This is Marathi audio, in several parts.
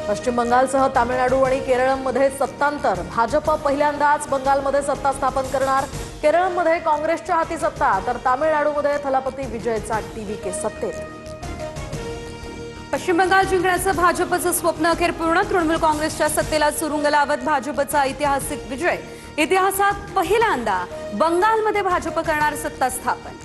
पश्चिम बंगालसह तामिळनाडू आणि केरळमध्ये सत्तांतर। भाजप पहिल्यांदाच बंगालमध्ये सत्ता स्थापन करणार। केरळमध्ये काँग्रेसच्या हाती सत्ता, तर तामिळनाडूमध्ये थलापती विजयचा टीव्हीके सत्तेत। पश्चिम बंगाल जिंकण्याचं भाजपचं स्वप्न अखेर पूर्ण। तृणमूल काँग्रेसच्या सत्तेला सुरुंग लावत भाजपचा ऐतिहासिक विजय। इतिहासात पहिल्यांदा बंगालमध्ये भाजप करणार सत्ता स्थापन।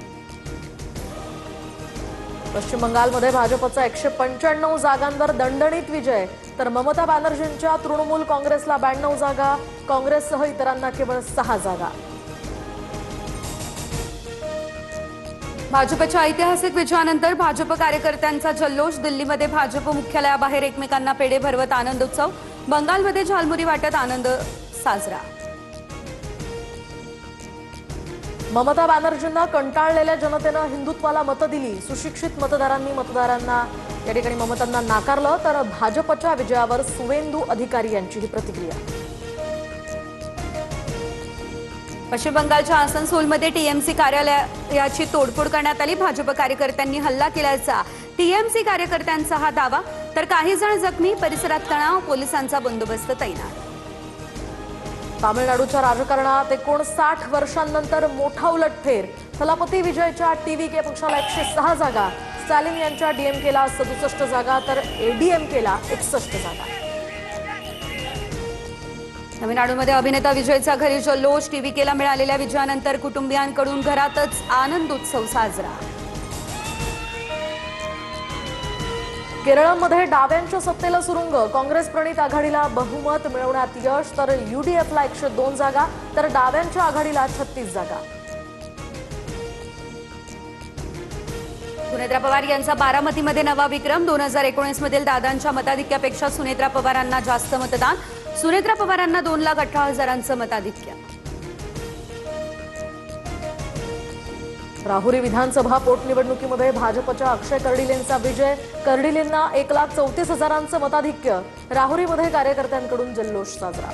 पश्चिम बंगालमध्ये भाजपचा 195 जागांवर दणदणीत विजय, तर ममता बॅनर्जींच्या तृणमूल काँग्रेसला 92 जागा, काँग्रेससह इतरांना केवळ 6 जागा। भाजपच्या ऐतिहासिक विजयानंतर भाजप कार्यकर्त्यांचा जल्लोष। दिल्लीमध्ये भाजप मुख्यालयाबाहेर एकमेकांना पेढे भरवत आनंद उत्सव। बंगालमध्ये झालमुरी वाटत आनंद साजरा। ममता बॅनर्जींना कंटाळलेल्या जनतेनं हिंदुत्वाला मतं दिली। सुशिक्षित मतदारांना या ठिकाणी ममतांना नाकारलं, तर भाजपच्या विजयावर सुवेंदू अधिकारी यांची ही प्रतिक्रिया। पश्चिम बंगालच्या आसनसोलमध्ये टीएमसी कार्यालयाची तोडफोड करण्यात आली। भाजप कार्यकर्त्यांनी हल्ला केल्याचा टीएमसी कार्यकर्त्यांचा हा दावा, तर काही जण जखमी। परिसरात तणाव, पोलिसांचा बंदोबस्त तैनात। तामिळनाडूच्या राजकारणात 59 वर्षांनंतर मोठा उलटफेर। थलापती विजयच्या टीव्हीके पक्षाला 106 जागा, स्टॅलिन यांच्या डीएमकेला 67 जागा, तर एडीएमकेला 61 जागा। तमिळनाडूमध्ये अभिनेता विजयचा घरी जल्लोष। टीव्हीकेला मिळालेल्या विजयानंतर कुटुंबियांकडून घरातच आनंद उत्सव साजरा। केरळमध्ये डाव्यांच्या सत्तेला सुरुंग। काँग्रेस प्रणित आघाडीला बहुमत मिळवण्यात यश, तर यूडीएफला 102 जागा, तर डाव्यांच्या आघाडीला 36 जागा। सुनेत्रा पवार यांचा बारामतीमध्ये नवा विक्रम। 2019 मधील दादांच्या मताधिक्यापेक्षा सुनेत्रा पवारांना जास्त मतदान। सुनेत्रा पवारांना 2,18,000 मताधिक्य। राहुरी विधानसभा पोटनिवडणुकीमध्ये भाजपच्या अक्षय कर्डिलेंचा विजय। कर्डिलेंना 1,34,000 मताधिक्य। राहुरीमध्ये कार्यकर्त्यांकडून जल्लोष साजरा।